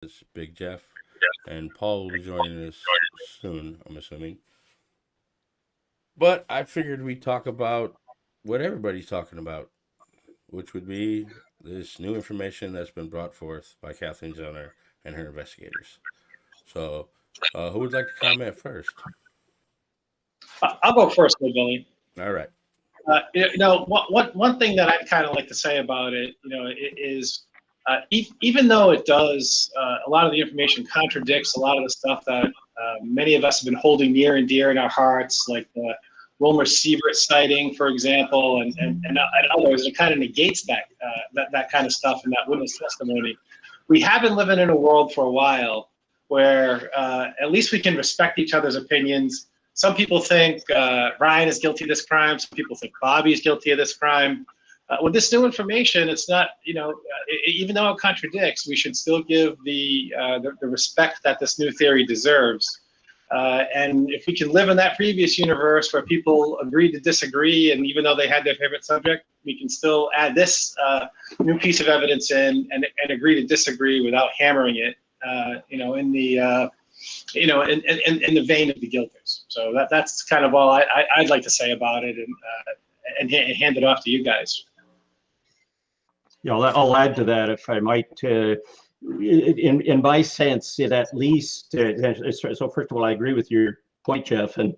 is Big Jeff, and Paul will be joining us soon, I'm assuming. But I figured we'd talk about what everybody's talking about, which would be this new information that's been brought forth by Kathleen Zellner and her investigators. So, who would like to comment first? I'll go first, Billy. All right. One thing that I'd kind of like to say about it, is even though it does, a lot of the information contradicts a lot of the stuff that many of us have been holding near and dear in our hearts, like the Wilmer Sievert sighting, for example, and others. It kind of negates that kind of stuff in that witness testimony. We have been living in a world for a while where at least we can respect each other's opinions. Some people think Ryan is guilty of this crime. Some people think Bobby is guilty of this crime. With this new information, it's not, even though it contradicts, we should still give the respect that this new theory deserves. And if we can live in that previous universe where people agreed to disagree, and even though they had their favorite subject, we can still add this new piece of evidence in and agree to disagree without hammering it, in the vein of the guilters. So that's kind of all I'd like to say about it, and hand it off to you guys. Yeah, I'll add to that if I might. In my sense, it at least so. First of all, I agree with your point, Jeff, and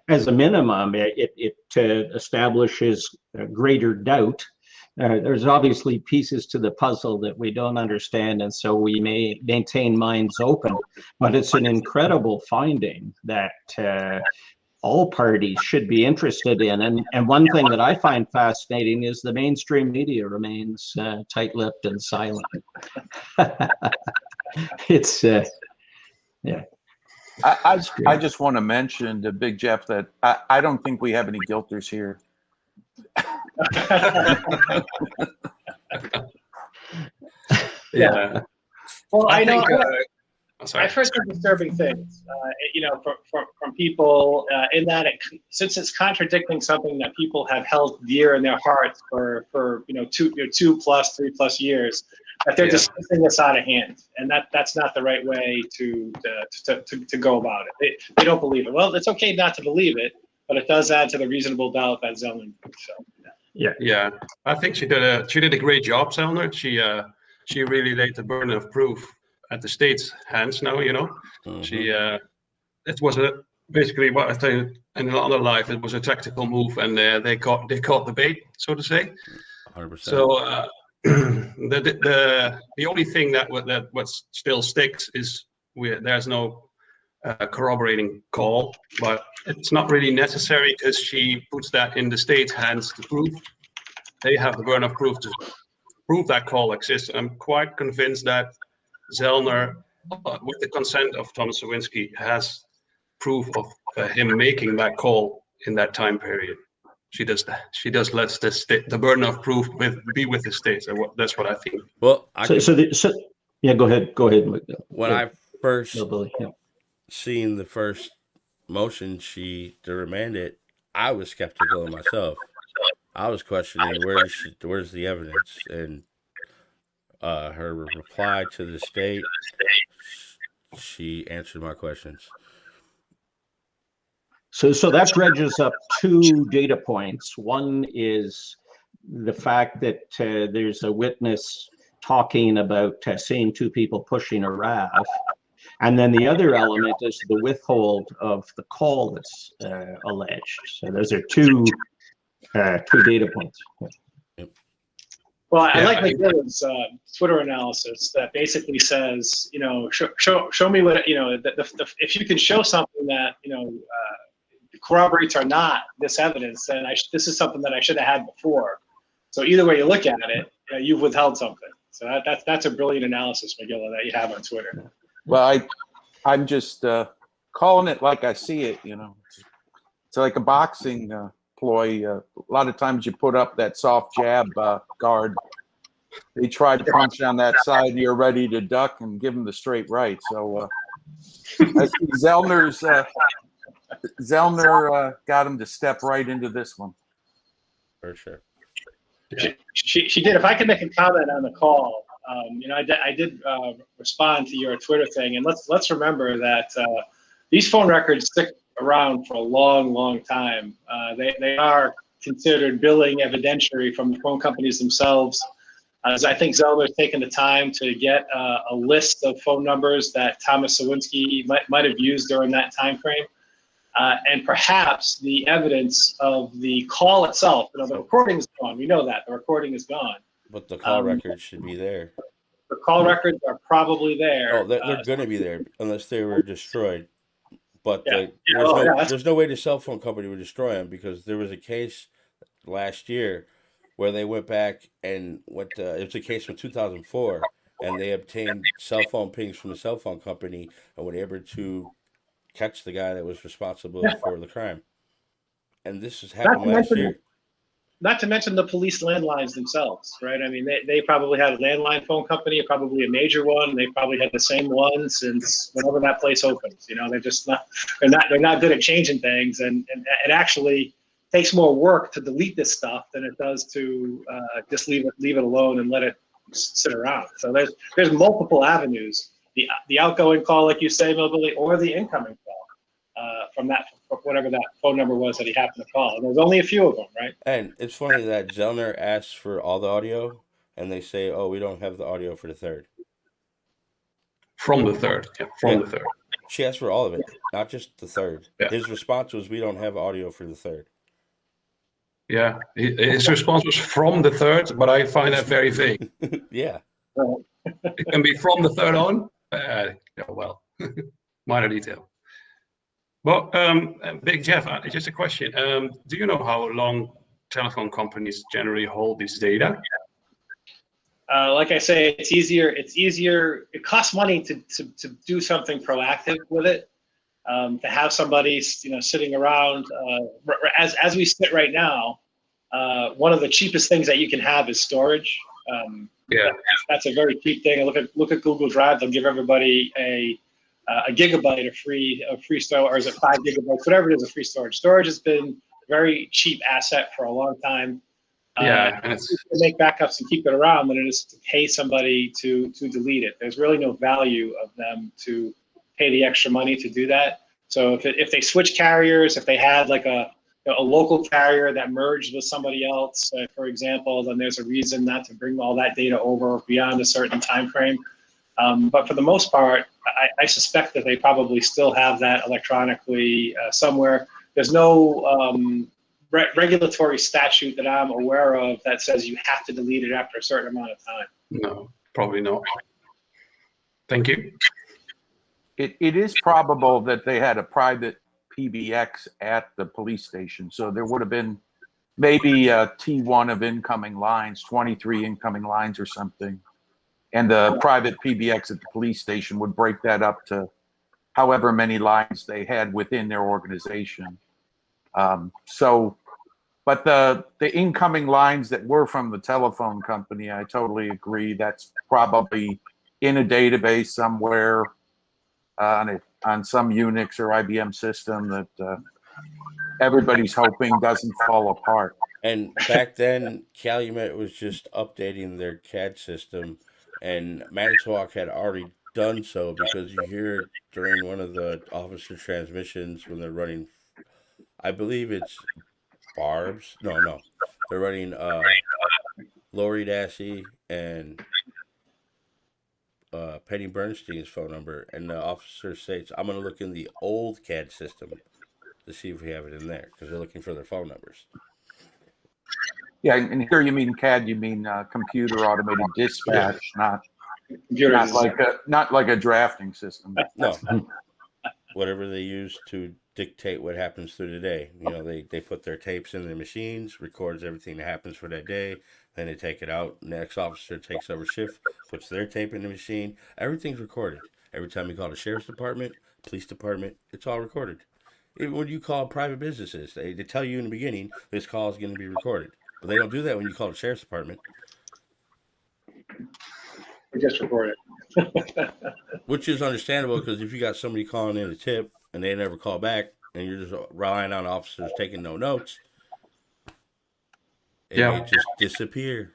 as a minimum, it establishes greater doubt. There's obviously pieces to the puzzle that we don't understand, and so we may maintain minds open. But it's an incredible finding that all parties should be interested in. And one thing that I find fascinating is the mainstream media remains tight-lipped and silent. It's, yeah. I just want to mention to Big Jeff that I don't think we have any guilters here. Yeah. Well, I know. Sorry. I've heard some disturbing things, from people in that since it's contradicting something that people have held dear in their hearts for 2+3+ years, that they're dismissing this out of hand, and that's not the right way to go about it. They don't believe it. Well, it's okay not to believe it, but it does add to the reasonable doubt that Zellner. So yeah, I think she did a great job, Zellner. She really laid the burden of proof at the state's hands now, Mm-hmm. It was basically what I think in another life, it was a tactical move, and they caught the bait, so to say. 100%. So the only thing that what still sticks is there's no corroborating call, but it's not really necessary because she puts that in the state's hands to prove. They have the burden of proof to prove that call exists. I'm quite convinced that Zellner, with the consent of Thomas Lewinsky, has proof of him making that call in that time period. She does that. She does let the burden of proof be with the state. So that's what I think. Well, yeah, go ahead. When I first seen the first motion to remand it, I was skeptical of myself. I was questioning where's the evidence, and her reply to the state, she answered my questions. So that dredges up two data points. One is the fact that there's a witness talking about seeing two people pushing a raft, and then the other element is the withhold of the call that's alleged. So those are two data points. Well, I like McGill's Twitter analysis that basically says, show me what, if you can show something that, corroborates or not this evidence, then this is something that I should have had before. So either way you look at it, you've withheld something. So that's a brilliant analysis, McGill, that you have on Twitter. Well, I'm just calling it like I see it, It's like a boxing ploy. A lot of times you put up that soft jab guard. They try to punch on that side, and you're ready to duck and give them the straight right. So I see Zellner got him to step right into this one. For sure. She did. If I could make a comment on the call, I did respond to your Twitter thing, and let's remember that these phone records stick around for a long, long time. They are considered billing evidentiary from the phone companies themselves. As I think Zellner's taken the time to get a list of phone numbers that Thomas Sawinski might have used during that time frame. And perhaps the evidence of the call itself. The recording is gone. We know that. The recording is gone. But the call records should be there. The call records are probably there. Oh, they're going to be there unless they were destroyed. But Yeah. there's no way the cell phone company would destroy them, because there was a case last year where they went back and it was a case from 2004, and they obtained cell phone pings from the cell phone company and were able to catch the guy that was responsible for the crime. And this has happened last year. Not to mention the police landlines themselves, right? I mean, they probably had a landline phone company, probably a major one. They probably had the same one since whenever that place opens. They're just they're not good at changing things, and it actually takes more work to delete this stuff than it does to just leave it alone and let it sit around. So there's multiple avenues: the outgoing call, like you say, Mobility, or the incoming call from whatever that phone number was that he happened to call. And there's only a few of them, right? And it's funny that Zellner asks for all the audio, and they say, "Oh, we don't have the audio for the third." From the third, the third. She asked for all of it, not just the third. Yeah. His response was, "We don't have audio for the third." Yeah, his response was from the third, but I find that very vague. Yeah. It can be from the third on. Well, minor detail. Well, Big Jeff, just a question. Do you know how long telephone companies generally hold this data? Like I say, it's easier. It costs money to do something proactive with it. To have somebody, sitting around, as we sit right now, one of the cheapest things that you can have is storage. That's a very cheap thing. Look at Google Drive. They'll give everybody a gigabyte of free storage, or is it 5 gigabytes? Whatever it is, a free storage. Storage has been a very cheap asset for a long time. And it's to make backups and keep it around than it is to pay somebody to delete it. There's really no value of them to pay the extra money to do that. So if they switch carriers, if they had like a local carrier that merged with somebody else, for example, then there's a reason not to bring all that data over beyond a certain time frame. But for the most part, I suspect that they probably still have that electronically somewhere. There's no regulatory statute that I'm aware of that says you have to delete it after a certain amount of time. No, probably not. Thank you. It is probable that they had a private PBX at the police station. So there would have been maybe a T1 of incoming lines, 23 incoming lines or something. And the private PBX at the police station would break that up to however many lines they had within their organization. But the incoming lines that were from the telephone company, I totally agree. That's probably in a database somewhere on some Unix or IBM system that everybody's hoping doesn't fall apart. And back then, Calumet was just updating their CAD system, and Manitowoc had already done so, because you hear it during one of the officer transmissions when they're running, I believe it's Barb's. No. They're running Lori Dassey and Penny Bernstein's phone number, and the officer states, "I'm going to look in the old CAD system to see if we have it in there," because they're looking for their phone numbers. Yeah, and here you mean CAD, you mean computer automated dispatch, not like a drafting system. No, whatever they use to dictate what happens through the day. They put their tapes in their machines, records everything that happens for that day. Then they take it out. Next officer takes over shift, puts their tape in the machine. Everything's recorded. Every time you call the sheriff's department, police department, it's all recorded. Even when you call private businesses, they tell you in the beginning this call is going to be recorded. But they don't do that when you call the sheriff's department. We just record it. Which is understandable, because if you got somebody calling in a tip and they never call back, and you're just relying on officers taking no notes, it may just disappear.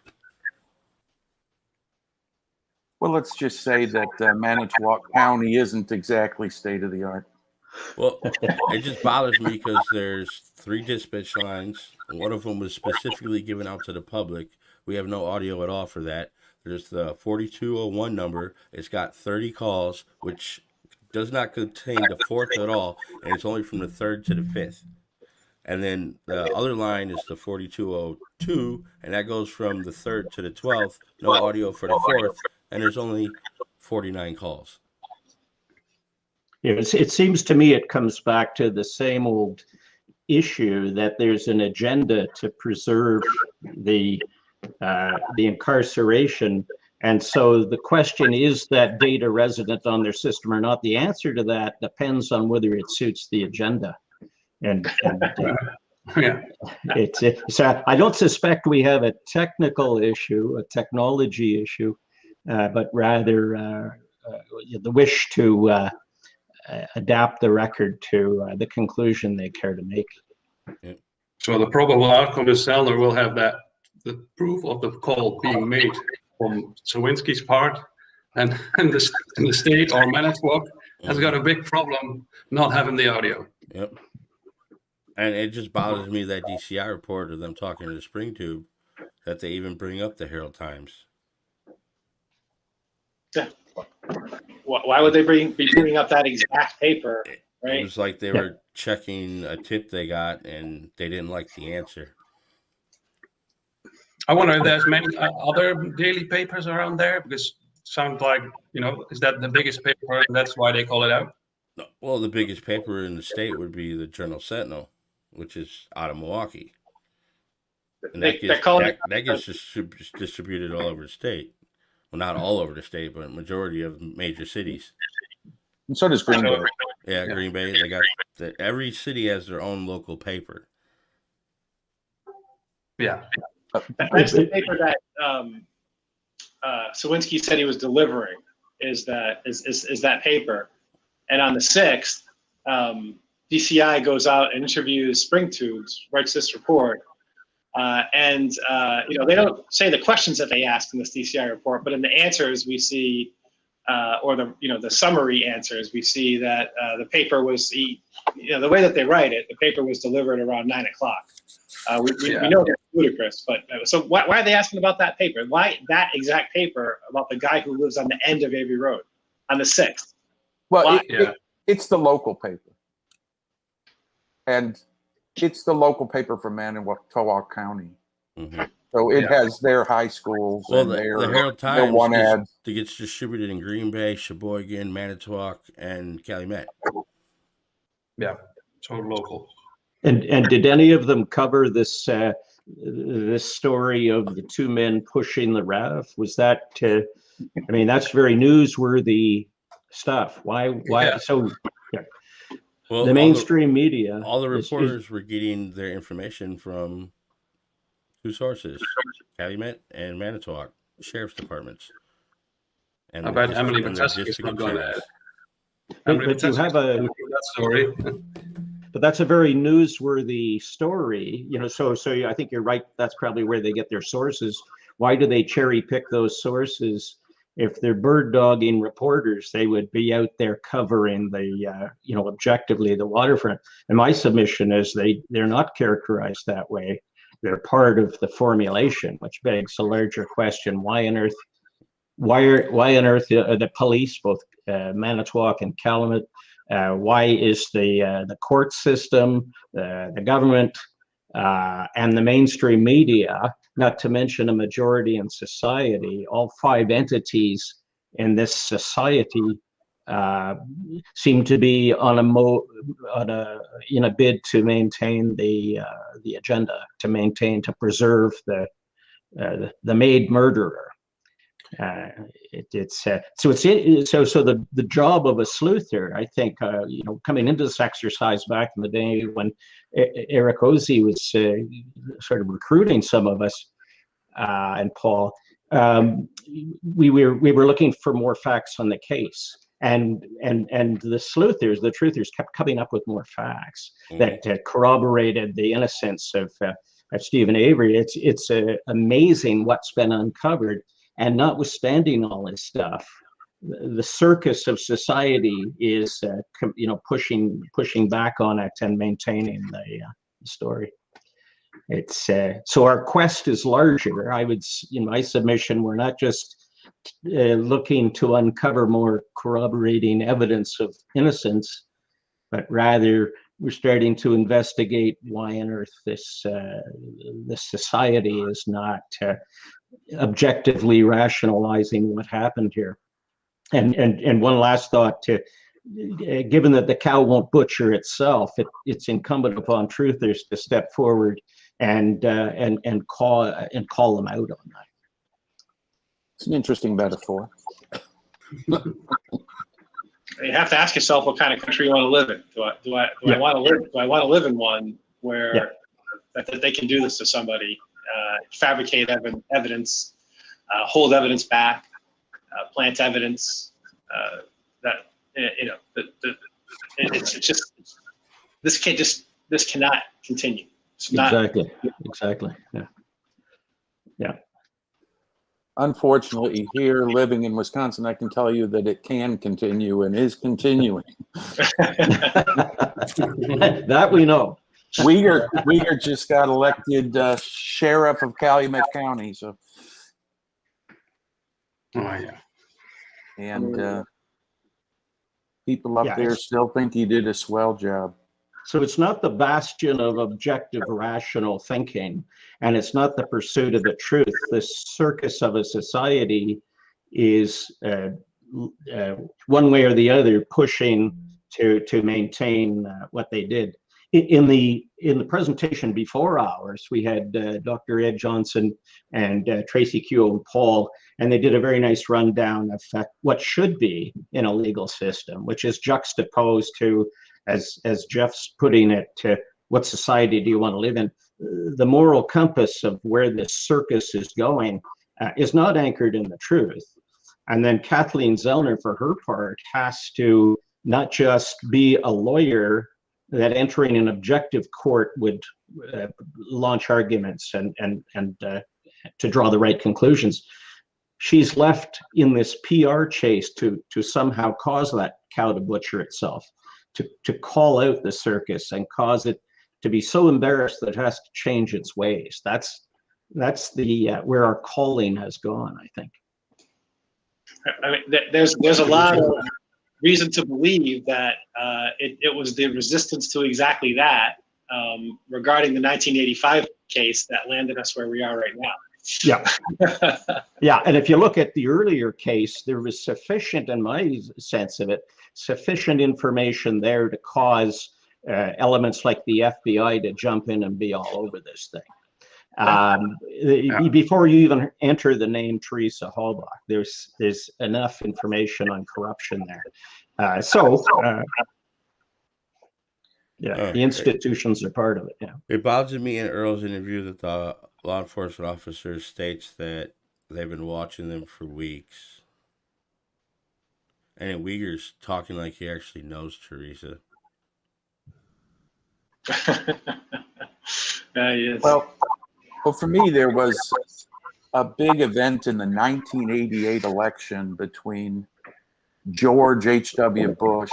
Well, let's just say that Manitowoc County isn't exactly state of the art. Well, it just bothers me because there's 3 dispatch lines. One of them was specifically given out to the public. We have no audio at all for that. There's the 4201 number. It's got 30 calls, which does not contain the 4th at all, and it's only from the 3rd to the 5th. And then the other line is the 4202, and that goes from the 3rd to the 12th. No audio for the 4th, and there's only 49 calls. It seems to me it comes back to the same old issue that there's an agenda to preserve the incarceration. And so the question is that data resident on their system or not. The answer to that depends on whether it suits the agenda. And Yeah. so I don't suspect we have a technical issue, a technology issue, but rather the wish to adapt the record to the conclusion they care to make. So the probable outcome is Sellner will have the proof of the call being made from Sawinski's part, and the state or Manitowoc has got a big problem not having the audio. Yep. And it just bothers me that DCI report of them talking to the Spring Tube, that they even bring up the Herald Times. Yeah. Why would they be bringing up that exact paper? Right? It was like they were checking a tip they got and they didn't like the answer. I wonder if there's many other daily papers around there, because it sounds like, is that the biggest paper and that's why they call it out? Well, the biggest paper in the state would be the Journal Sentinel, which is out of Milwaukee. And that gets distributed all over the state. Well, not all over the state, but majority of major cities. And so does Green Bay. Yeah, Green Bay. They got every city has their own local paper. Yeah. That's the paper that Sawinski said he was delivering. Is that paper? And on the 6th, DCI goes out and interviews Spring Tubes, writes this report. And they don't say the questions that they ask in this DCI report, but in the answers we see, or the summary answers, we see that the paper was, the way that they write it, the paper was delivered around 9 o'clock. We know that's ludicrous, but so why are they asking about that paper? Why that exact paper about the guy who lives on the end of Avery Road on the 6th? Well, it's the local paper. And it's the local paper from Manitowoc County. Mm-hmm. So it has their high schools and the Herald Times gets distributed in Green Bay, Sheboygan, Manitowoc, and Calumet. Yeah, so local. And did any of them cover this this story of the 2 men pushing the RAV? Was that? That's very newsworthy stuff. Why? Yeah. So. Yeah. Well, the mainstream media. All the reporters were getting their information from 2 sources: Calumet and Manitowoc Sheriff's Departments. And I bet Emily Matuski is not going to. But you have that story. But that's a very newsworthy story, So I think you're right. That's probably where they get their sources. Why do they cherry pick those sources? If they're bird dogging reporters, they would be out there covering the, objectively the waterfront. And my submission is they're not characterized that way. They're part of the formulation, which begs a larger question: why on earth the police, both Manitowoc and Calumet? Why is the court system, the government, and the mainstream media, not to mention a majority in society, all 5 entities in this society seem to be in a bid to maintain the agenda, to preserve the maid murderer. So the job of a sleuther, I think, coming into this exercise back in the day when Eric Ozzie was sort of recruiting some of us, and Paul, we were looking for more facts on the case, and the sleuthers, the truthers, kept coming up with more facts that corroborated the innocence of Stephen Avery. It's amazing what's been uncovered. And notwithstanding all this stuff, the circus of society is, pushing back on it and maintaining the story. It's so our quest is larger. I would, in my submission, we're not just looking to uncover more corroborating evidence of innocence, but rather we're starting to investigate why on earth this society is not objectively rationalizing what happened here. And one last thought, given that the cow won't butcher itself, it's incumbent upon truthers to step forward and call them out on that. It's an interesting metaphor. You have to ask yourself what kind of country you want to live in. Do I want to live in one where that they can do this to somebody, fabricate evidence, hold evidence back, plant evidence it's just this cannot continue. It's not exactly. Yeah. Unfortunately, here living in Wisconsin, I can tell you that it can continue and is continuing. That we know. Uyghur just got elected sheriff of Calumet County, so. Oh yeah. And people up there still think he did a swell job. So it's not the bastion of objective, rational thinking, and it's not the pursuit of the truth. This circus of a society is one way or the other pushing to maintain what they did. In the presentation before ours, we had Dr. Ed Johnson and Tracy Q. Paul, and they did a very nice rundown of what should be in a legal system, which is juxtaposed to, as Jeff's putting it, to what society do you want to live in? The moral compass of where this circus is going is not anchored in the truth. And then Kathleen Zellner, for her part, has to not just be a lawyer that entering an objective court would launch arguments and to draw the right conclusions. She's left in this PR chase to somehow cause that cow to butcher itself, to call out the circus and cause it to be so embarrassed that it has to change its ways. That's the where our calling has gone, I think. I mean, there's a lot of reason to believe that it was the resistance to exactly that regarding the 1985 case that landed us where we are right now. Yeah. Yeah. And if you look at the earlier case, there was sufficient, in my sense of it, sufficient information there to cause elements like the FBI to jump in and be all over this thing. Before you even enter the name Teresa Halbach, there's enough information on corruption there. The institutions are part of it. Yeah. It bothers me in Earl's interview that the law enforcement officer states that they've been watching them for weeks. And in Uyghur's talking like he actually knows Teresa. Yes. Well, for me, there was a big event in the 1988 election between George H.W. Bush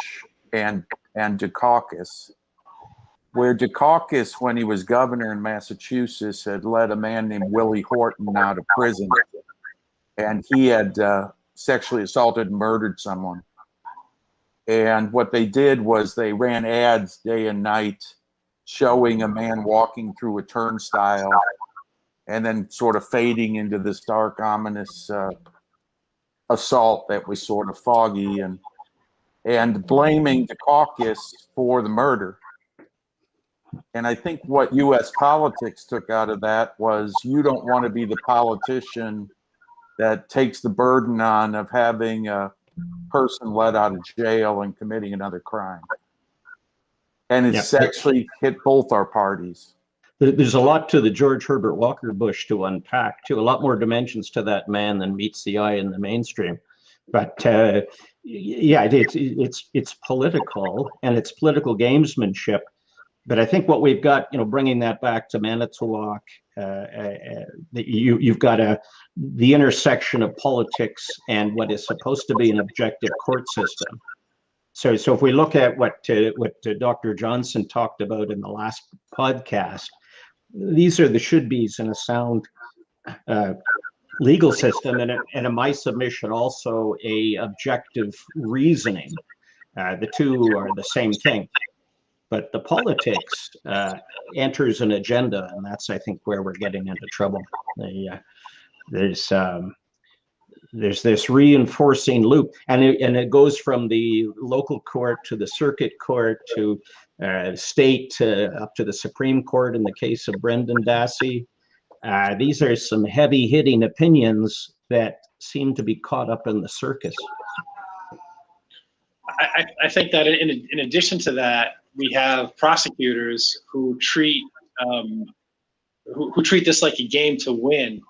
and Dukakis, where Dukakis, when he was governor in Massachusetts, had let a man named Willie Horton out of prison, and he had sexually assaulted and murdered someone. And what they did was they ran ads day and night showing a man walking through a turnstile and then sort of fading into this dark, ominous assault that was sort of foggy, and blaming Dukakis for the murder. And I think what U.S. politics took out of that was you don't want to be the politician that takes the burden on of having a person let out of jail and committing another crime. And it's actually hit both our parties. There's a lot to the George Herbert Walker Bush to unpack, too. A lot more dimensions to that man than meets the eye in the mainstream. But it's political, and it's political gamesmanship. But I think what we've got, bringing that back to Manitowoc, you've got the intersection of politics and what is supposed to be an objective court system. So if we look at what Dr. Johnson talked about in the last podcast, these are the should-bes in a sound legal system, and in my submission also a objective reasoning. The two are the same thing, but the politics enters an agenda, and that's, I think, where we're getting into trouble. There's this reinforcing loop, and it goes from the local court to the circuit court to state up to the Supreme Court in the case of Brendan Dassey. These are some heavy-hitting opinions that seem to be caught up in the circus. I think that in addition to that, we have prosecutors who treat this like a game to win,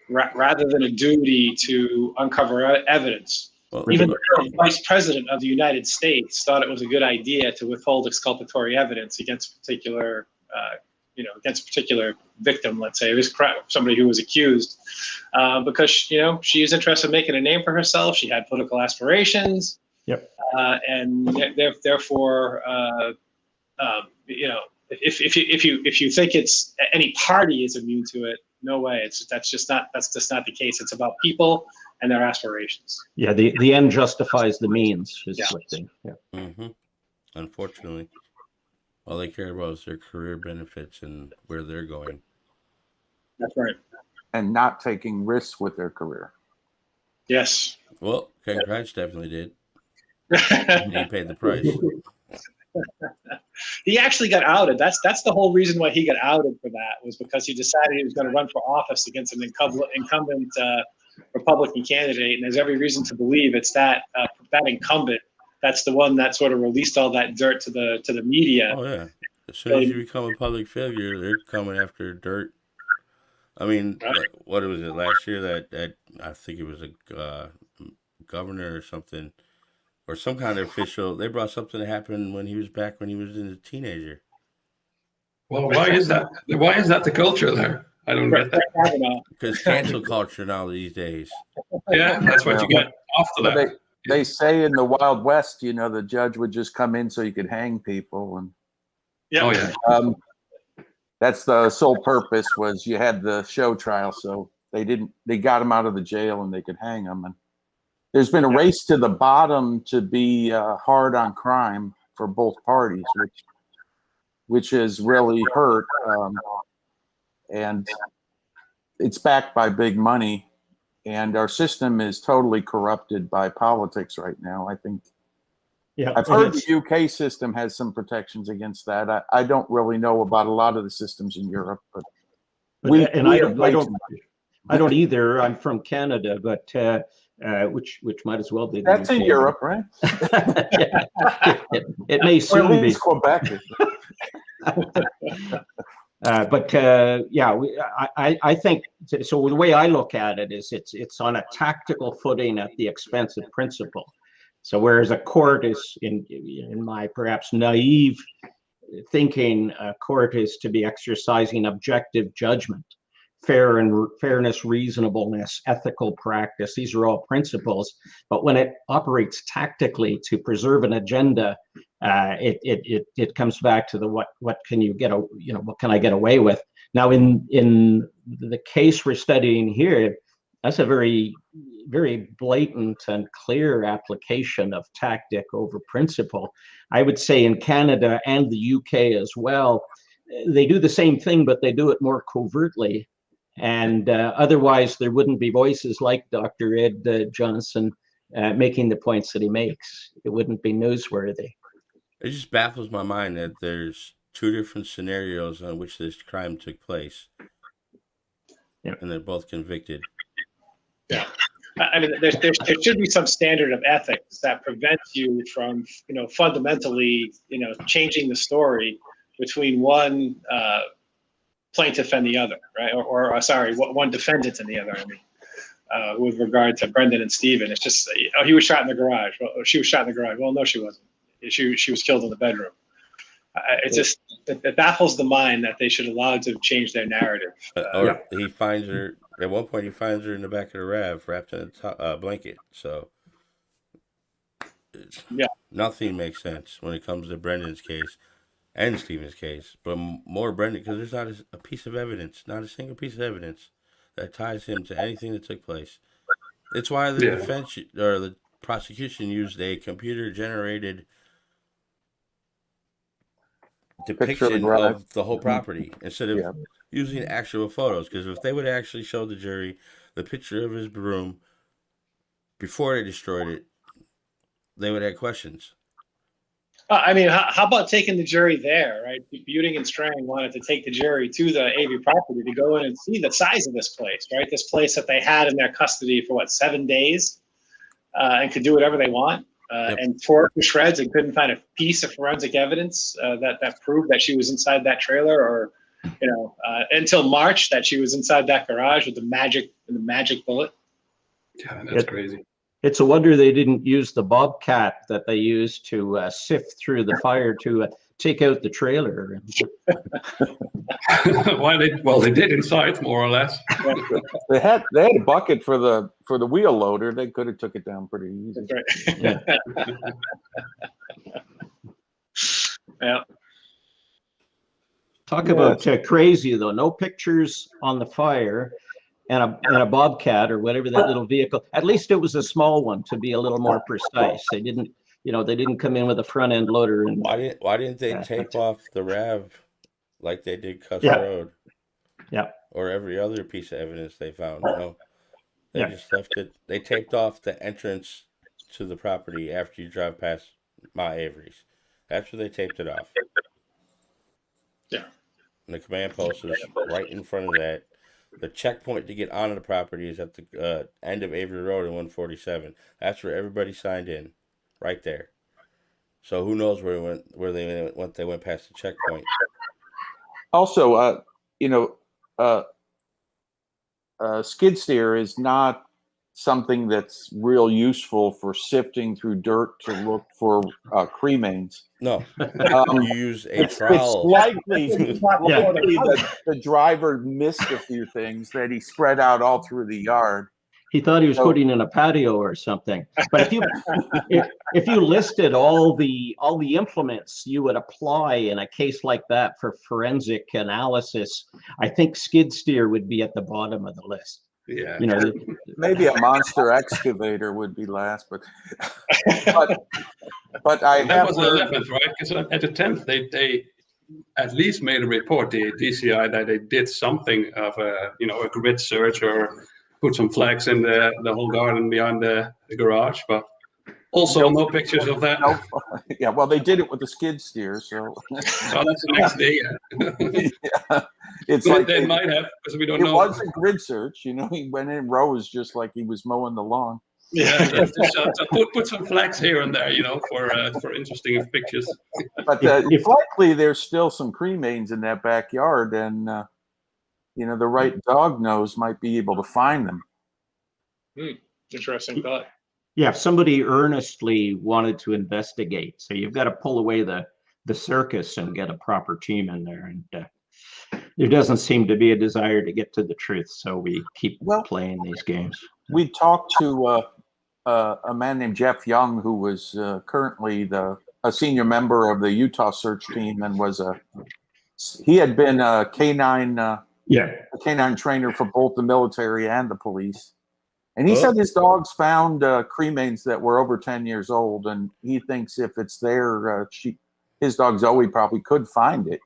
rather than a duty to uncover evidence. Well, even the Vice President of the United States thought it was a good idea to withhold exculpatory evidence against a particular victim. Let's say it was somebody who was accused, because she is interested in making a name for herself. She had political aspirations. Yep. And therefore, if you think it's any party is immune to it, no way. That's just not the case. It's about people and their aspirations. Yeah, the end justifies the means is what they. Yeah. Mm-hmm. Unfortunately, all they care about is their career benefits and where they're going. That's right. And not taking risks with their career. Yes. Well, Ken Kranz definitely did. He paid the price. He actually got outed. That's the whole reason why he got outed for that, was because he decided he was going to run for office against an incumbent Republican candidate, and there's every reason to believe it's that incumbent that's the one that sort of released all that dirt to the media. Oh yeah, as soon as you become a public figure, they're coming after dirt. I mean, right. What was it last year that I think it was a governor or something, or some kind of official, they brought something that happened when he was a teenager. Well, why is that? Why is that the culture there? I don't get that. Because cancel culture now these days. Yeah, that's what you get after that. They say in the Wild West, the judge would just come in so you could hang people, and that's the sole purpose, was you had the show trial, so they got him out of the jail and they could hang him. And there's been a race to the bottom to be hard on crime for both parties, which has really hurt. And it's backed by big money, and our system is totally corrupted by politics right now. I think. Yeah, I've heard the UK system has some protections against that. I don't really know about a lot of the systems in Europe, but I don't either. I'm from Canada, but which might as well be. That's in Europe, right? it may soon be. Quebec. I think so. The way I look at it is it's on a tactical footing at the expense of principle. So whereas a court is, in my perhaps naive thinking, a court is to be exercising objective judgment, fairness, reasonableness, ethical practice. These are all principles. But when it operates tactically to preserve an agenda, it comes back to the what can you get what can I get away with? Now in the case we're studying here, that's a very, very blatant and clear application of tactic over principle. I would say in Canada and the UK as well, they do the same thing, but they do it more covertly. And otherwise, there wouldn't be voices like Dr. Ed Johnson making the points that he makes. It wouldn't be newsworthy. It just baffles my mind that there's two different scenarios on which this crime took place. Yeah. And they're both convicted. Yeah. I mean, there should be some standard of ethics that prevents you from, fundamentally, changing the story between one plaintiff and the other, right? Or one defendant and the other. I mean, with regard to Brendan and Stephen, it's just, he was shot in the garage. Well, she was shot in the garage. Well, no, she wasn't. She was killed in the bedroom. It baffles the mind that they should allow to change their narrative. Or he finds her at one point. He finds her in the back of the RAV, wrapped in a blanket. So nothing makes sense when it comes to Brendan's case and Stephen's case, but more Brendan, because there's not a piece of evidence, not a single piece of evidence that ties him to anything that took place. It's why the defense or the prosecution used a computer-generated depiction of the whole property instead of using actual photos. Because if they would actually show the jury the picture of his broom before they destroyed it, they would have questions. I mean, how about taking the jury there, right? Buting and Strang wanted to take the jury to the Avery property to go in and see the size of this place, right? This place that they had in their custody for, 7 days, and could do whatever they want, and tore it to shreds and couldn't find a piece of forensic evidence that proved that she was inside that trailer, or, until March that she was inside that garage with the magic bullet. Yeah, that's crazy. It's a wonder they didn't use the bobcat that they used to sift through the fire to take out the trailer. They did inside, more or less. They had a bucket for the wheel loader. They could have took it down pretty easy. That's right. Yeah. Talk about crazy though. No pictures on the fire. And a bobcat or whatever that little vehicle. At least it was a small one to be a little more precise. They didn't come in with a front end loader. And why didn't they tape off the RAV like they did Cuss Road? Yeah. Or every other piece of evidence they found. They just left it. They taped off the entrance to the property after you drive past my Avery's. That's where they taped it off. Yeah. And the command post was right in front of that. The checkpoint to get onto the property is at the end of Avery Road in 147. That's where everybody signed in, right there. So who knows where they went past the checkpoint. Also, skid steer is not something that's real useful for sifting through dirt to look for cremains. No, you use a trowel. It's likely that the driver missed a few things that he spread out all through the yard. He thought he was putting in a patio or something. But if you listed all the implements you would apply in a case like that for forensic analysis, I think skid steer would be at the bottom of the list. Yeah, maybe a monster excavator would be last, but I that was the 11th, right? Because at the 10th, they at least made a report, the DCI, that they did something of a grid search or put some flags in the whole garden behind the garage, but also no pictures of that. No. Yeah, well, they did it with the skid steer, so. That's the next day. Yeah. It's like they might have, because we don't know. It was a grid search, he went in rows just like he was mowing the lawn. Yeah, so put some flags here and there, for interesting pictures. But it's likely there's still some cremains in that backyard, and the right dog nose might be able to find them. Interesting thought. Yeah, if somebody earnestly wanted to investigate, so you've got to pull away the circus and get a proper team in there, and there doesn't seem to be a desire to get to the truth, so we keep playing these games. We talked to a man named Jeff Young, who was currently a senior member of the Utah search team, and he had been a canine trainer for both the military and the police. And he said his dogs found cremains that were over 10 years old, and he thinks if it's there, his dog Zoe probably could find it.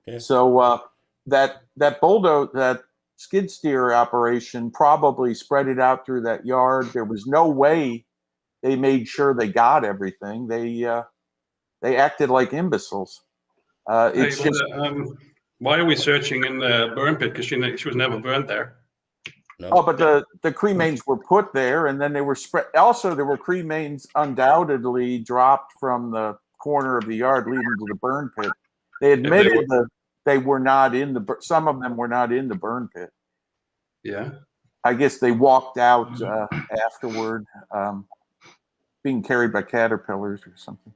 Okay. So that skid steer operation probably spread it out through that yard. There was no way they made sure they got everything. They acted like imbeciles. It's just why are we searching in the burn pit? Because she was never burned there. No. Oh, but the cremains were put there, and then they were spread. Also, there were cremains undoubtedly dropped from the corner of the yard leading to the burn pit. They admitted that they were not in some of them were not in the burn pit. Yeah. I guess they walked out afterward, being carried by caterpillars or something.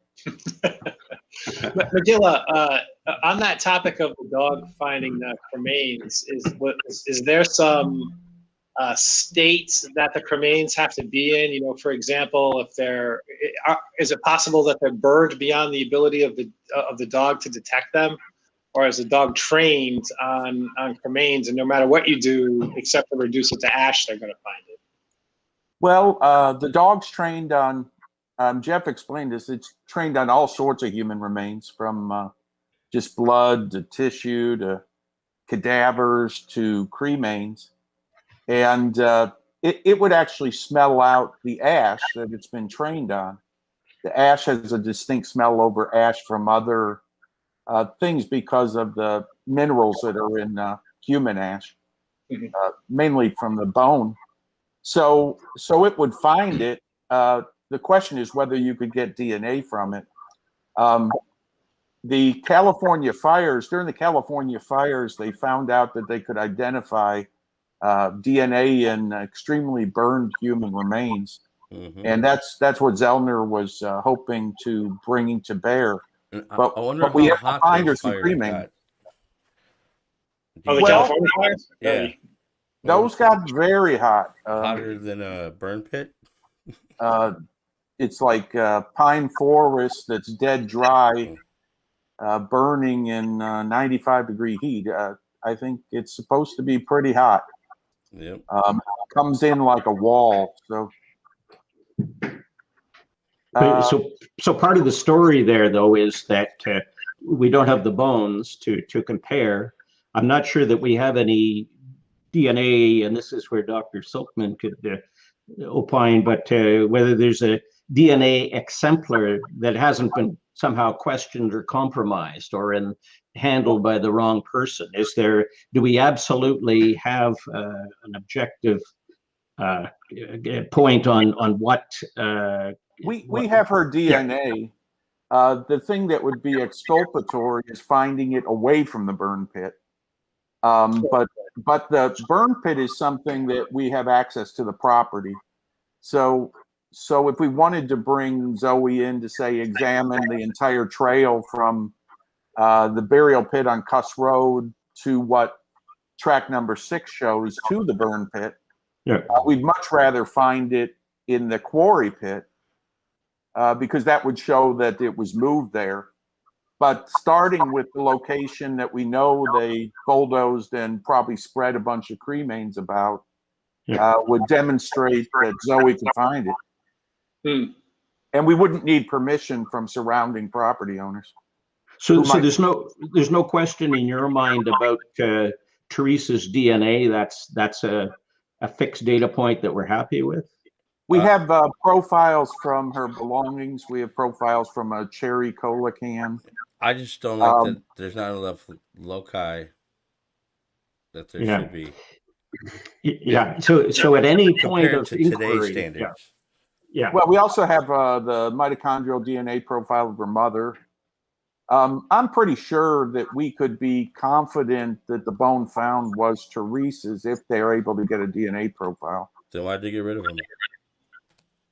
Magilla, on that topic of the dog finding cremains, is there some states that the cremains have to be in? You know, for example, if is it possible that they're burned beyond the ability of the dog to detect them, or is the dog trained on cremains, and no matter what you do, except to reduce it to ash, they're going to find it? Well, the dog's trained on. Jeff explained this. It's trained on all sorts of human remains, from just blood to tissue to cadavers to cremains. And it would actually smell out the ash that it's been trained on. The ash has a distinct smell over ash from other things because of the minerals that are in human ash, mainly from the bone. So it would find it. The question is whether you could get DNA from it. The California fires, during the California fires, they found out that they could identify DNA in extremely burned human remains. And that's what Zellner was hoping to bring to bear. But, I wonder we how have to hot find her those some fires cremains. got. Oh, the Well, California fires? Yeah. Those got very hot. Hotter than a burn pit? It's like pine forest that's dead dry, burning in 95-degree heat. I think it's supposed to be pretty hot. Yep. Comes in like a wall. So, so part of the story there, though, is that we don't have the bones to compare. I'm not sure that we have any DNA, and this is where Dr. Silkman could opine, but whether there's a DNA exemplar that hasn't been somehow questioned or compromised or handled by the wrong person. Do we absolutely have an objective point on what? We have her DNA. The thing that would be exculpatory is finding it away from the burn pit. But the burn pit is something that we have access to the property. So if we wanted to bring Zoe in to, say, examine the entire trail from the burial pit on Cuss Road to what track number 6 shows to the burn pit, we'd much rather find it in the quarry pit because that would show that it was moved there. But starting with the location that we know they bulldozed and probably spread a bunch of cremains about would demonstrate that Zoe could find it. And we wouldn't need permission from surrounding property owners. So there's no question in your mind about Teresa's DNA. That's a fixed data point that we're happy with. We have profiles from her belongings. We have profiles from a cherry cola can. I just don't like that there's not enough loci that there should be. Yeah. So at any point compared of to inquiry, today's standards. Yeah. Well, we also have the mitochondrial DNA profile of her mother. I'm pretty sure that we could be confident that the bone found was Teresa's if they're able to get a DNA profile. Then why'd they get rid of them?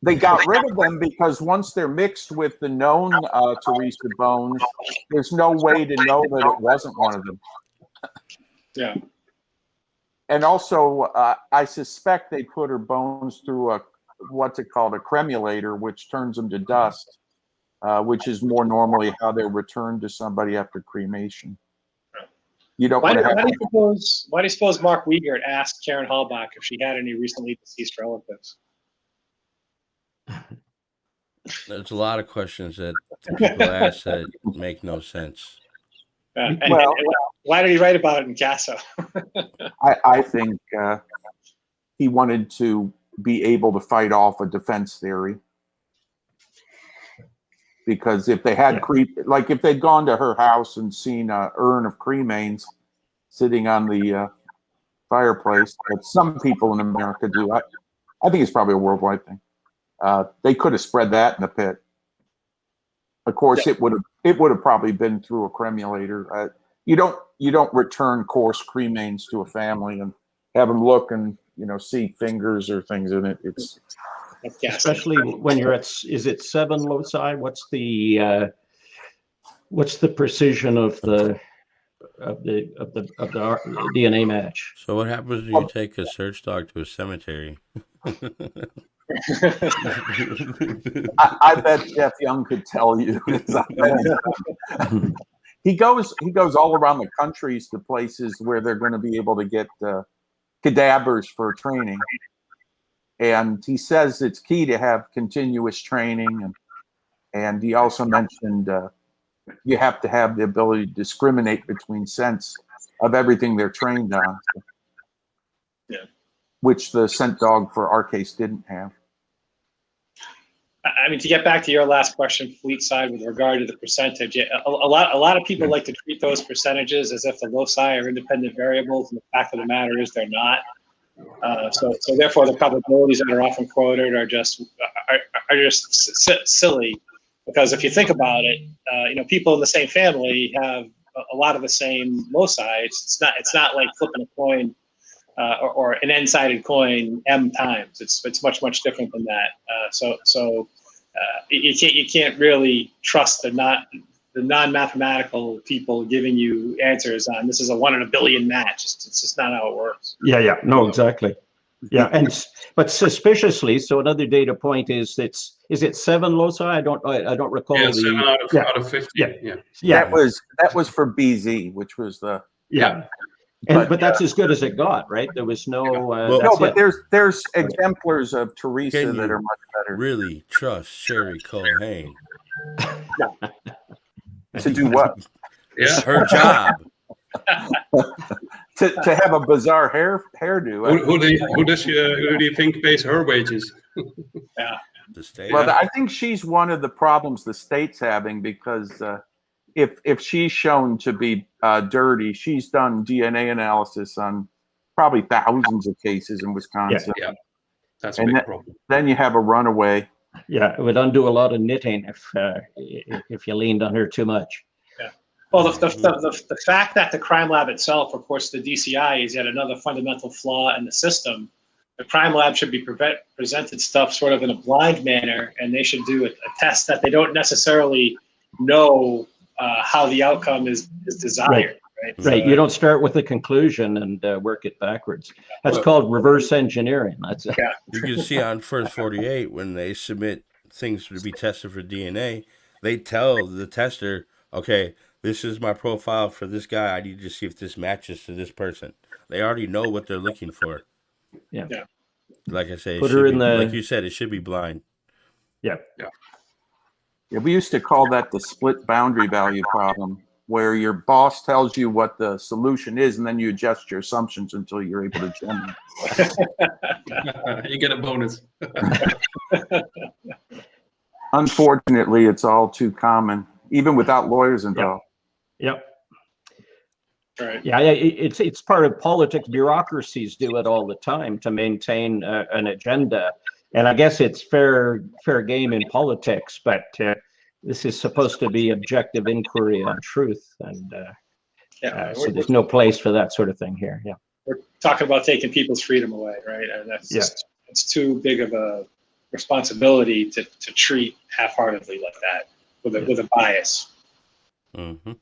They got rid of them because once they're mixed with the known Teresa bones, there's no way to know that it wasn't one of them. Yeah. And also, I suspect they put her bones through what's it called, a cremulator, which turns them to dust, which is more normally how they're returned to somebody after cremation. You don't Why want to have. do you suppose Mark Wiegert asked Karen Hallbach if she had any recently deceased relatives? There's a lot of questions that people ask that make no sense. And why did he write about it in Casso? I think he wanted to be able to fight off a defense theory. Because if they had if they'd gone to her house and seen an urn of cremains sitting on the fireplace, that some people in America do, I think it's probably a worldwide thing. They could have spread that in the pit. Of course, it would have probably been through a cremulator. You don't return coarse cremains to a family and have them look and see fingers or things in it. It's especially when you're at, is it 7 loci? What's the What's the precision of the DNA match? So what happens when you take a search dog to a cemetery? I bet Jeff Young could tell you. He goes all around the countries to places where they're going to be able to get cadavers for training, and he says it's key to have continuous training, and he also mentioned you have to have the ability to discriminate between scents of everything they're trained on. Yeah. Which the scent dog for our case didn't have. I mean, to get back to your last question, fleet side, with regard to the percentage, a lot of people like to treat those percentages as if the loci are independent variables, and the fact of the matter is they're not. So therefore, the probabilities that are often quoted are just silly, because if you think about it, people in the same family have a lot of the same loci. It's not like flipping a coin. Or an n-sided coin m times. It's much different than that. So you can't really trust the non-mathematical people giving you answers on this is a 1 in a billion match. It's just not how it works. Yeah, no, exactly. Yeah, but suspiciously, so another data point is is it 7 loci? I don't recall. Yeah, 7 out of 50. Yeah. That was for BZ, which was the But that's as good as it got, right? There was no. No, but there's exemplars of Teresa that are much better. Really trust Sherry Culhane To do what? Yeah, her job. to have a bizarre hairdo. Who do you think pays her wages? Yeah. The state. Well, I think she's one of the problems the state's having, because if she's shown to be dirty, she's done DNA analysis on probably thousands of cases in Wisconsin. Yeah. That's a big problem. Then you have a runaway. Yeah, it would undo a lot of knitting if you leaned on her too much. Yeah. Well, the fact that the crime lab itself, of course, the DCI is yet another fundamental flaw in the system. The crime lab should be presented stuff sort of in a blind manner, and they should do a test that they don't necessarily know how the outcome is desired. Right. You don't start with a conclusion and work it backwards. That's called reverse engineering. That's it. Yeah. You can see on First 48 when they submit things to be tested for DNA, they tell the tester, okay, this is my profile for this guy. I need to see if this matches to this person. They already know what they're looking for. Yeah. Like I say, Put her in like you said, it should be blind. Yeah. Yeah, we used to call that the split boundary value problem, where your boss tells you what the solution is, and then you adjust your assumptions until you're able to generate. You get a bonus. Unfortunately, it's all too common, even without lawyers involved. Yep. Right. Yeah, it's part of politics. Bureaucracies do it all the time to maintain an agenda, and I guess it's fair game in politics. But this is supposed to be objective inquiry on truth, and so there's no place for that sort of thing here. Yeah, we're talking about taking people's freedom away, right? And that's just, it's too big of a responsibility to treat half-heartedly like that with a bias. Mm-hmm.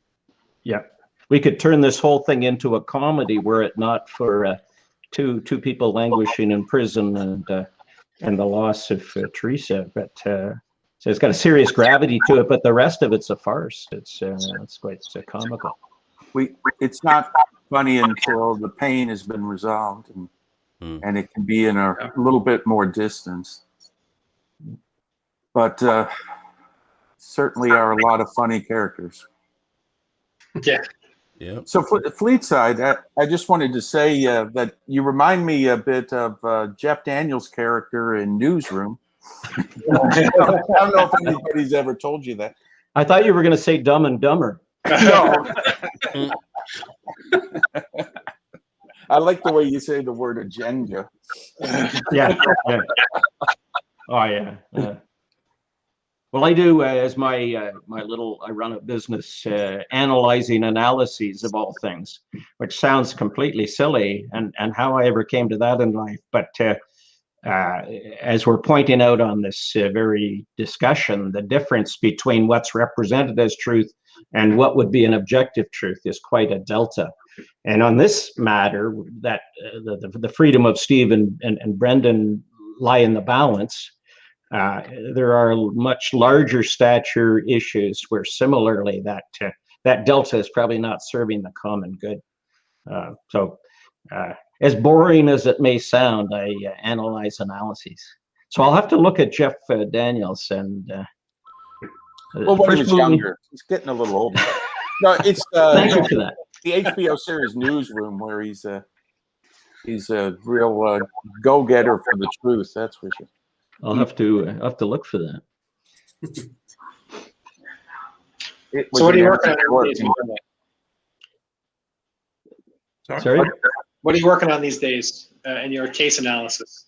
Yeah. We could turn this whole thing into a comedy were it not for two people languishing in prison and the loss of Teresa. But so it's got a serious gravity to it, but the rest of it's a farce. It's quite comical. It's not funny until the pain has been resolved, and it can be in a little bit more distance. But certainly are a lot of funny characters. Yeah. Yeah. So Fleetside, I just wanted to say that you remind me a bit of Jeff Daniels' character in Newsroom. I don't know if anybody's ever told you that. I thought you were going to say Dumb and Dumber. No. I like the way you say the word agenda. Yeah. Oh yeah. Well, I do as my I run a business analyzing analyses of all things, which sounds completely silly, and how I ever came to that in life. But as we're pointing out on this very discussion, the difference between what's represented as truth and what would be an objective truth is quite a delta. And on this matter, that the freedom of Steve and Brendan lie in the balance. There are much larger stature issues where similarly that delta is probably not serving the common good. As boring as it may sound, I analyze analyses. So I'll have to look at Jeff Daniels and. Well, when he was younger, he's getting a little older. No, it's thank you for that. The HBO series Newsroom, where he's a real go-getter for the truth. That's for sure. I'll have to look for that. So what are you working on? Sorry? What are you working on these days in your case analysis?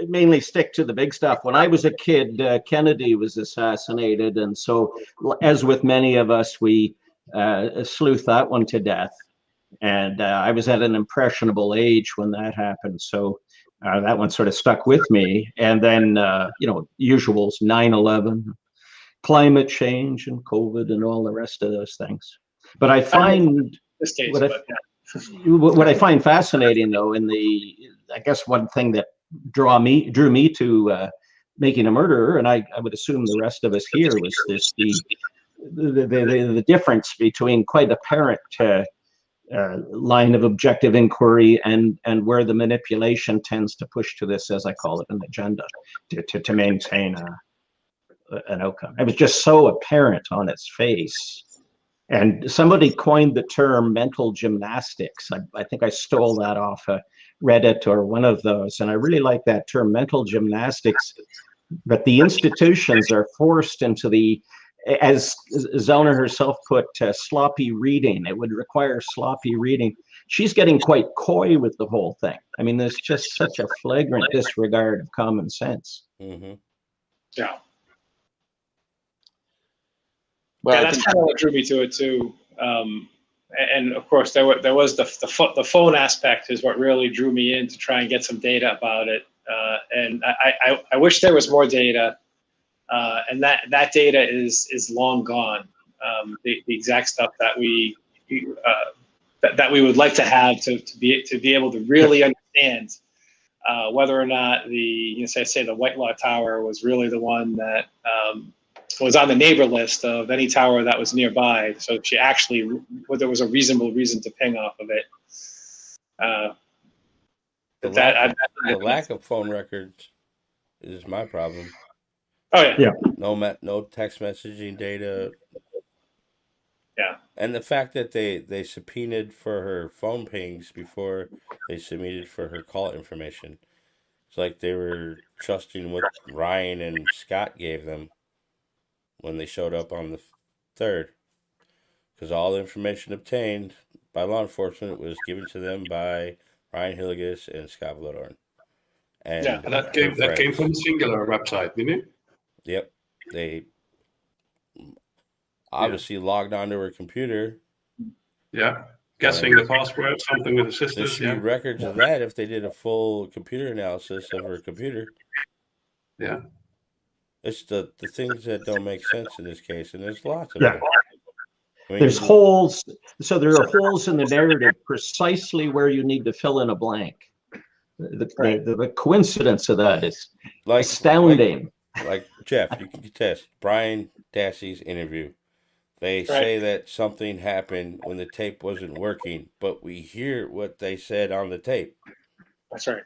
Mainly stick to the big stuff. When I was a kid, Kennedy was assassinated, and so, as with many of us, we sleuthed that one to death. And I was at an impressionable age when that happened, so that one sort of stuck with me. And then, usuals, 9/11, climate change, and COVID, and all the rest of those things. But I find this case, what I find fascinating, though, I guess one thing that drew me to Making a Murderer, and I would assume the rest of us here, was the difference between quite apparent line of objective inquiry and where the manipulation tends to push to this, as I call it, an agenda to maintain an outcome. It was just so apparent on its face. And somebody coined the term mental gymnastics. I think I stole that off Reddit or one of those. And I really like that term, mental gymnastics. But the institutions are forced into as Zellner herself put, sloppy reading. It would require sloppy reading. She's getting quite coy with the whole thing. I mean, there's just such a flagrant disregard of common sense. Mm-hmm. Yeah. Well, yeah, that's kind of what drew me to it too. And of course, there was the phone aspect is what really drew me in to try and get some data about it. And I wish there was more data. And that data is long gone. The exact stuff that we would like to have to be able to really understand whether or not say the White Law Tower was really the one that was on the neighbor list of any tower that was nearby. So she actually, there was a reasonable reason to ping off of it. The lack of phone records is my problem. Oh yeah. No text messaging data. Yeah. And the fact that they subpoenaed for her phone pings before they submitted for her call information. It's like they were trusting what Ryan and Scott gave them when they showed up on the 3rd. Because all the information obtained by law enforcement was given to them by Ryan Hilligus and Scott Vlodorn. And yeah, that came from the Singular website, didn't it? Yep. They obviously logged onto her computer. Yeah. Guessing the password, something with the sisters. There should be records of that if they did a full computer analysis of her computer. Yeah. It's the things that don't make sense in this case, and there's lots of them. I mean, there's holes. So there are holes in the narrative precisely where you need to fill in a blank. The coincidence of that is astounding. Like Jeff, you can test Brian Dassey's interview. They say that something happened when the tape wasn't working, but we hear what they said on the tape. That's right.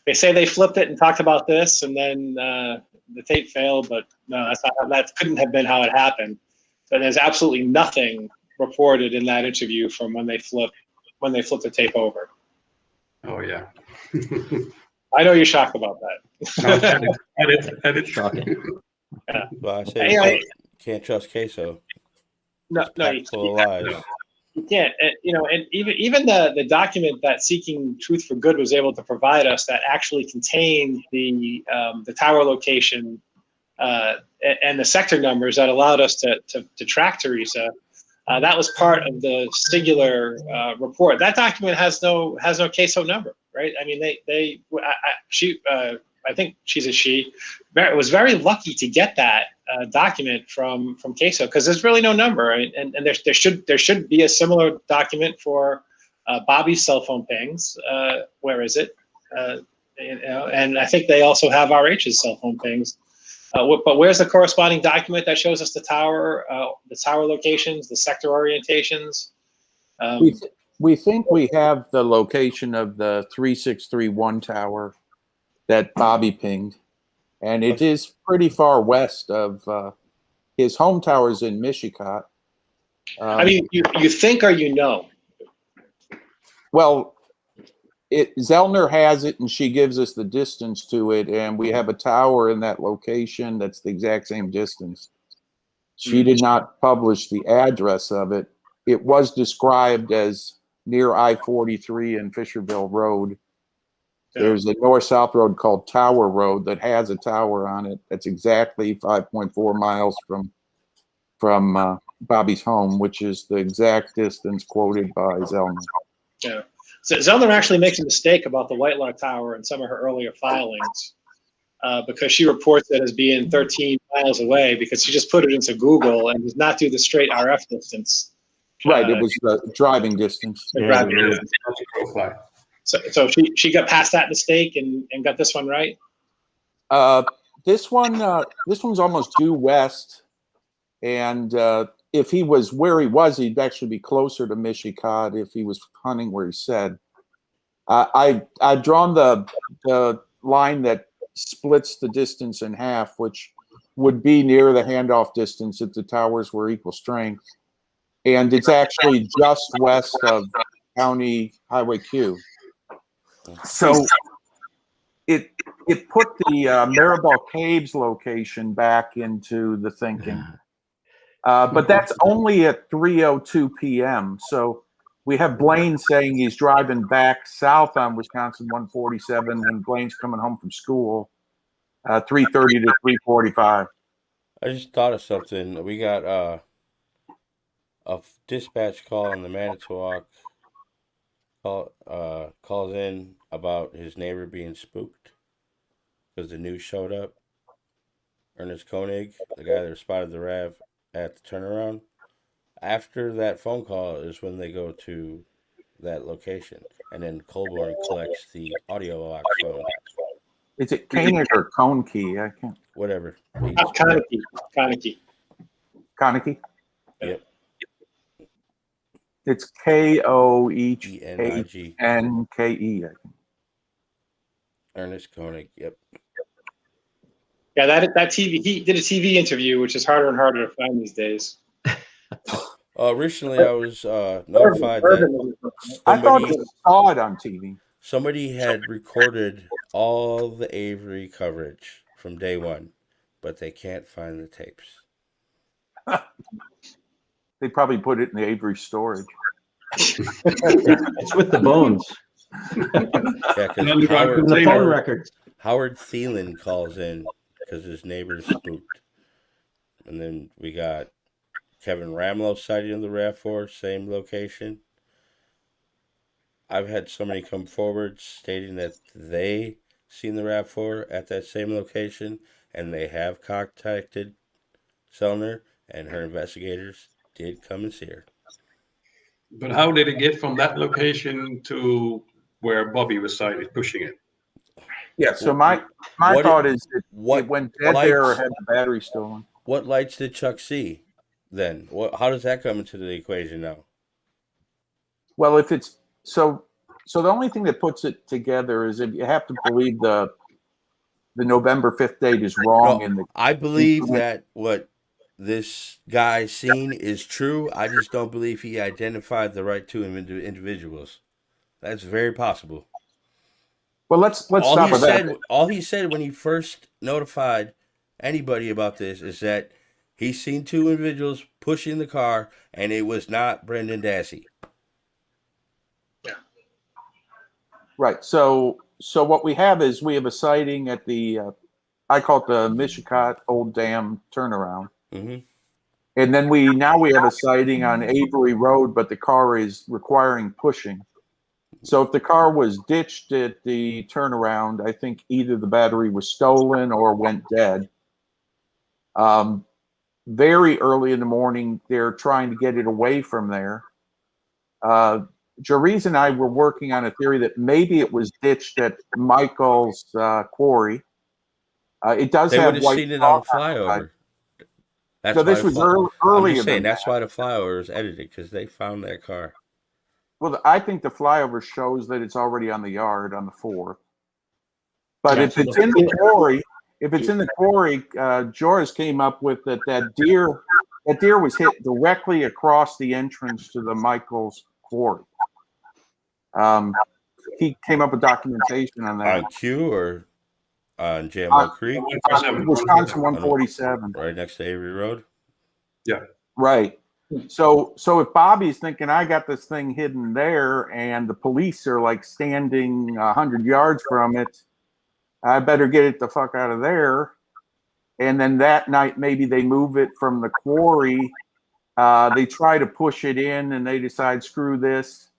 They say they flipped it and talked about this, and then the tape failed. But no, that's not. That couldn't have been how it happened. So there's absolutely nothing reported in that interview from when they flipped the tape over. Oh yeah. I know you're shocked about that. No, edit. Shocking. Yeah. Well, I say can't trust queso. No, full of lies. You can't. And even the document that Seeking Truth for Good was able to provide us that actually contained the tower location and the sector numbers that allowed us to track Teresa. That was part of the Singular report. That document has no queso number, right? I mean, I think she's a she. Was very lucky to get that document from queso, because there's really no number, and there should be a similar document for Bobby's cell phone pings. Where is it? And I think they also have RH's cell phone pings. But where's the corresponding document that shows us the tower locations, the sector orientations? We think we have the location of the 3631 tower that Bobby pinged, and it is pretty far west of his home towers in Michigan. I mean, you think or you know? Well, Zellner has it, and she gives us the distance to it, and we have a tower in that location that's the exact same distance. She did not publish the address of it. It was described as near I-43 and Fisherville Road. There's a north-south road called Tower Road that has a tower on it that's exactly 5.4 miles from Bobby's home, which is the exact distance quoted by Zellner. Yeah. So Zellner actually makes a mistake about the Whitelock Tower in some of her earlier filings, because she reports it as being 13 miles away, because she just put it into Google and does not do the straight RF distance. Right, it was the driving distance. So she got past that mistake and got this one right. This one's almost due west, and if he was where he was, he'd actually be closer to Michigan if he was hunting where he said. I've drawn the line that splits the distance in half, which would be near the handoff distance if the towers were equal strength. And it's actually just west of County Highway Q. So it put the Maribel Caves location back into the thinking. But that's only at 3:02 p.m. So we have Blaine saying he's driving back south on Wisconsin 147, and Blaine's coming home from school 3:30 to 3:45. I just thought of something. We got a dispatch call on the Manitowoc. Calls in about his neighbor being spooked because the news showed up. Ernest Koenig, the guy that spotted the RAV at the turnaround. After that phone call is when they go to that location, and then Colborn collects the audio log phone. Is it Koenig or Koenke? I can't. Whatever. Konecki. Konecki? Yep. It's Koehnkke. Enig. Ernest Koenig. Yep. Yeah, that TV. He did a TV interview, which is harder and harder to find these days. Recently, I was notified that I thought you saw it on TV. Somebody had recorded all the Avery coverage from day one, but they can't find the tapes. They probably put it in the Avery storage. It's with the bones. Yeah, because the phone records. Howard Thielen calls in because his neighbor's spooked. And then we got Kevin Ramlow sighting of the RAV4, same location. I've had somebody come forward stating that they seen the RAV4 at that same location, and they have contacted Zellner, and her investigators did come and see her. But how did it get from that location to where Bobby was sighted pushing it? Yeah, so my thought is that it went dead there or had the battery stolen. What lights did Chuck see then? How does that come into the equation now? Well, if it's so the only thing that puts it together is if you have to believe the November 5th date is wrong. No, I believe that what this guy seen is true. I just don't believe he identified the right two individuals. That's very possible. Well, let's stop with that. All he said when he first notified anybody about this is that he's seen two individuals pushing the car, and it was not Brendan Dassey. Yeah. Right. So what we have is we have a sighting at the I call it the Michigan Old Dam turnaround. Mm-hmm. And then we have a sighting on Avery Road, but the car is requiring pushing. So if the car was ditched at the turnaround, I think either the battery was stolen or went dead. Very early in the morning, they're trying to get it away from there. Jerice and I were working on a theory that maybe it was ditched at Michael's quarry. It does They have would have white seen it on the chalk outside. flyover. That's So why this was earlier I'm just saying than that's that. why the flyover is edited, because they found that car. Well, I think the flyover shows that it's already on the yard on the 4th. But Yeah, if so it's in the quarry, Joris came up with that deer was hit directly across the entrance to the Michael's quarry. He came up with documentation on that. On Q or on JMO Creek? Wisconsin 147. Right next to Avery Road? Yeah. Right. So if Bobby's thinking I got this thing hidden there and the police are like standing 100 yards from it, I better get it the fuck out of there. And then that night, maybe they move it from the quarry. They try to push it in and they decide, screw this.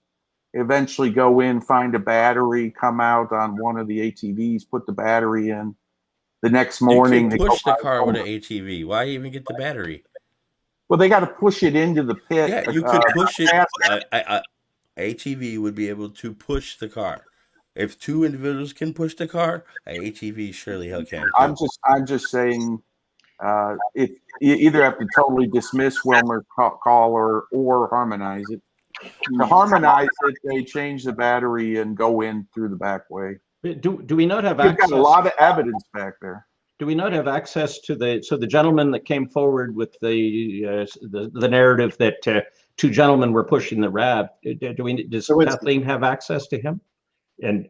Eventually go in, find a battery, come out on one of the ATVs, put the battery in. The next morning, you can push the car with an ATV. Why even get the battery? Well, they got to push it into the pit. Yeah, you could push it. ATV would be able to push the car. If two individuals can push the car, an ATV surely hell can. I'm just saying, if you either have to totally dismiss Wilmer's call or harmonize it. To harmonize it, they change the battery and go in through the back way. Do we not have You've access? got a lot of evidence back there. Do we not have access to the gentleman that came forward with the narrative that two gentlemen were pushing the RAB? Does Kathleen have access to him? And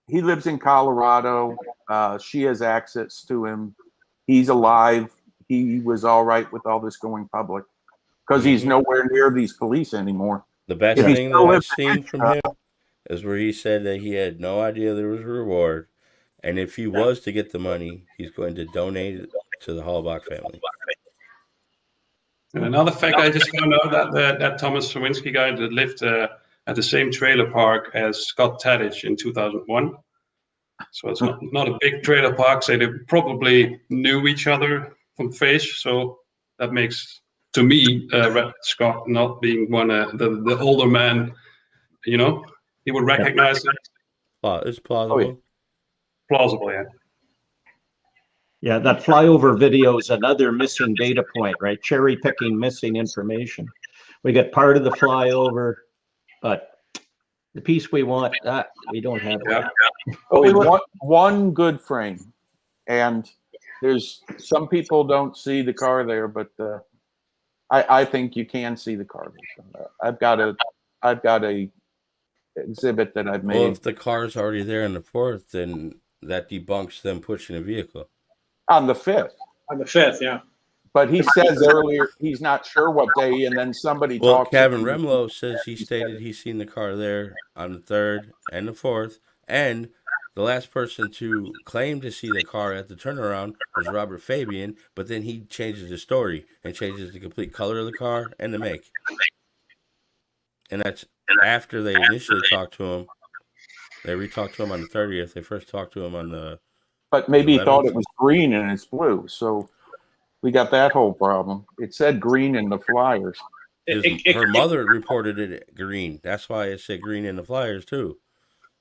he lives in Colorado. She has access to him. He's alive. He was all right with all this going public because he's nowhere near these police anymore. The best thing that I've seen from him is where he said that he had no idea there was a reward. And if he was to get the money, he's going to donate it to the Hallbach family. And another fact I just found out that Thomas Sawinski guy that lived at the same trailer park as Scott Tadich in 2001. So it's not a big trailer park. So they probably knew each other from Fish. So that makes, to me, Scott not being one the older man, he would recognize it. It's plausible. Oh, yeah. Plausible, yeah. Yeah, that flyover video is another missing data point, right? Cherry picking missing information. We got part of the flyover, but the piece we want, we don't have. Yeah. One good frame, and there's some people don't see the car there, but I think you can see the car. I've got a exhibit that I've made. Well, if the car's already there in the 4th, then that debunks them pushing a vehicle. On the 5th. On the 5th, yeah. But he says earlier he's not sure what day, and then somebody talks. Kevin Remlo says he stated he's seen the car there on the 3rd and the 4th, and the last person to claim to see the car at the turnaround was Robert Fabian, but then he changes his story and changes the complete color of the car and the make. And that's after they initially talked to him. They re-talked to him on the 30th. They first talked to him on the... But maybe he thought it was green and it's blue, so we got that whole problem. It said green in the flyers. Her mother reported it green. That's why it said green in the flyers, too.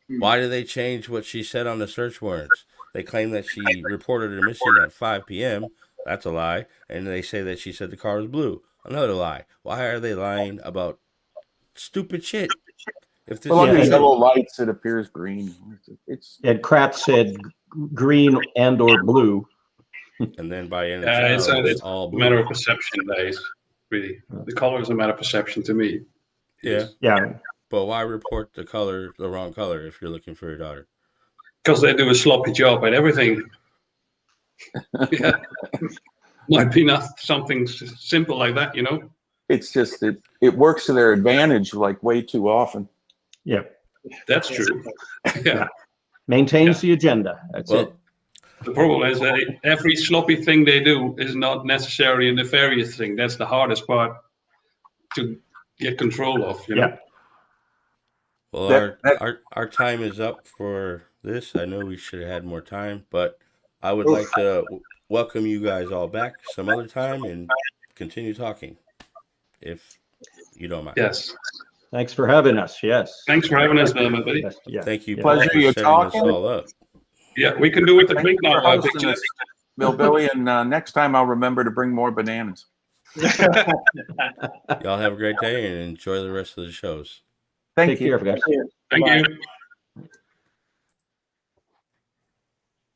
Why did they change what she said on the search warrants? They claim that she reported her missing at 5 p.m. That's a lie. And they say that she said the car was blue. Another lie. Why are they lying about stupid shit? If this under yellow lights, it appears green. And Kratz said green and or blue. And then by end it's all blue. A matter of perception, guys. Really, the color is a matter of perception to me. Yeah. Yeah. But why report the wrong color if you're looking for your daughter? Because they do a sloppy job at everything. Yeah. Might be not something simple like that, It's just that it works to their advantage like way too often. Yeah. That's true. Yeah. Maintains the agenda. That's it. The problem is that every sloppy thing they do is not necessarily a nefarious thing. That's the hardest part to get control of, Yeah. Well, our time is up for this. I know we should have had more time, but I would like to welcome you guys all back some other time and continue talking, if you don't mind. Yes. Thanks for having us. Yes. Thanks for having us, buddy. Yes, yeah. Thank you, Yeah. Paul, Pleasure for you setting talking. this all up. Yeah, we can do it a Thank drink you for now, hosting Big us, Billy, and next time I'll remember to bring more bananas. Y'all have a great day and enjoy the rest of the shows. Thank Take you. care, guys. Thank Bye. you.